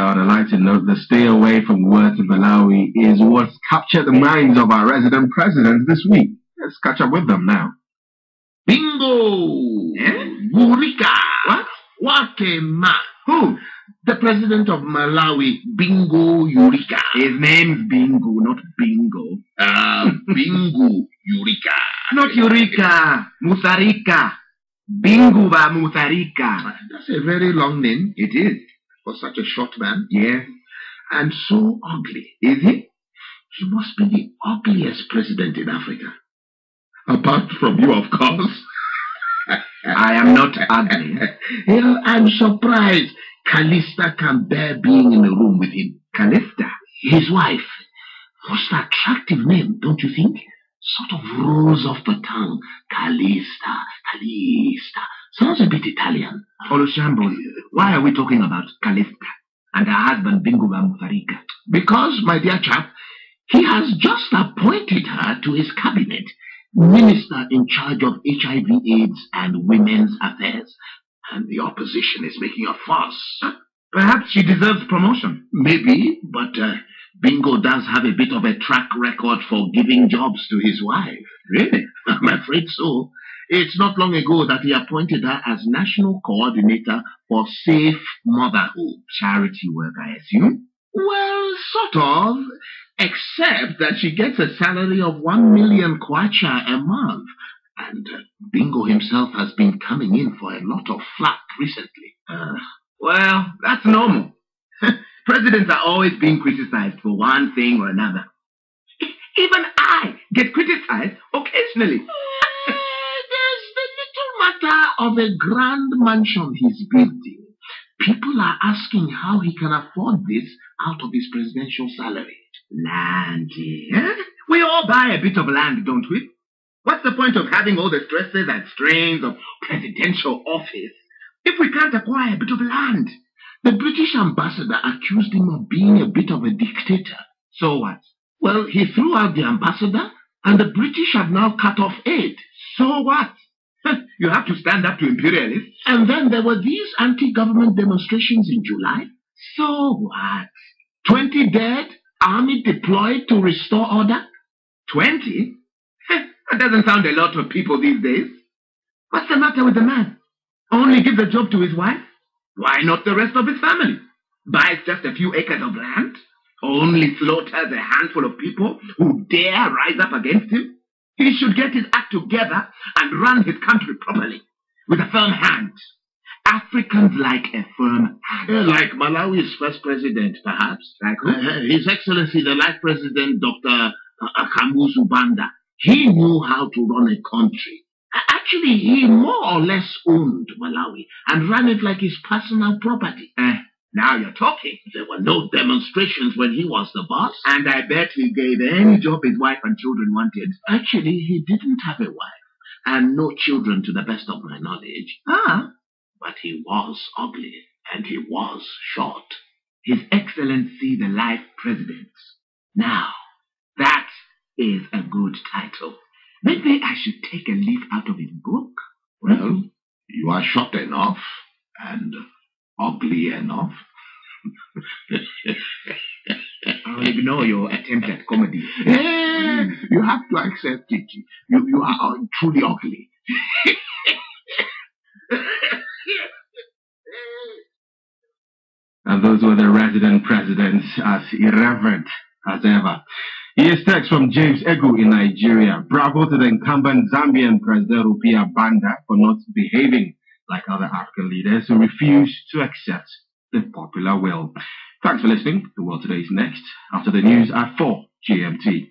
on a lighter note, the stay away from words in Malawi is what's captured the minds of our resident presidents this week. Let's catch up with them now. Bingo! Mutarika! What? What a man! Who? The president of Malawi, Bingo Yurika. His name's Bingo, not Bingo. Bingo Yurika. Not Eureka, Mutarika. Bingo ba Mutarika. That's a very long name. It is. For such a short man. Yes. And so ugly. Is he? He must be the ugliest president in Africa. Apart from you, of course. I am not ugly. Yeah, I'm surprised Callista can bear being in a room with him. Callista? His wife. Most attractive name, don't you think? Sort of rolls off the tongue. Callista, Callista. Sounds a bit Italian. Olushambo, why are we talking about Callista and her husband Bingo ba Mutarika? Because, my dear chap, he has just appointed her to his cabinet, minister in charge of HIV/AIDS and women's affairs. And the opposition is making a fuss. Perhaps she deserves promotion. Maybe, but Bingo does have a bit of a track record for giving jobs to his wife. Really? I'm afraid so. It's not long ago that he appointed her as National Coordinator for Safe Motherhood. Charity work, I assume? Well, sort of. Except that she gets a salary of 1 million kwacha a month. And Bingo himself has been coming in for a lot of flack recently. Well, that's normal. Presidents are always being criticized for one thing or another. Even I get criticized occasionally. There's the little matter of a grand mansion he's building. People are asking how he can afford this out of his presidential salary. Land, eh? We all buy a bit of land, don't we? What's the point of having all the stresses and strains of presidential office if we can't acquire a bit of land? The British ambassador accused him of being a bit of a dictator. So what? Well, he threw out the ambassador, and the British have now cut off aid. So what? You have to stand up to imperialists. And then there were these anti-government demonstrations in July. So what? 20 dead, army deployed to restore order. 20? That doesn't sound a lot to people these days. What's the matter with the man? Only give the job to his wife? Why not the rest of his family? Buys just a few acres of land? Only slaughters a handful of people who dare rise up against him? He should get his act together and run his country properly, with a firm hand. Africans like a firm hand. Like Malawi's first president, perhaps. Like who? His Excellency, the life president, Dr. Akamuzu Banda. He knew how to run a country. Actually, he more or less owned Malawi and ran it like his personal property. Now you're talking. There were no demonstrations when he was the boss. And I bet he gave any job his wife and children wanted. Actually, he didn't have a wife and no children to the best of my knowledge. But he was ugly and he was short. His Excellency the Life President. Now, that is a good title. Maybe I should take a leaf out of his book. Well, you are short enough and ugly enough. I'll ignore your attempt at comedy. You have to accept it. You are truly ugly. And those were the resident presidents, as irreverent as ever. Here's text from James Egu in Nigeria. Bravo to the incumbent Zambian President Rupia Banda for not behaving like other African leaders who refuse to accept the popular will. Thanks for listening. The World Today is next after the news at 4 GMT.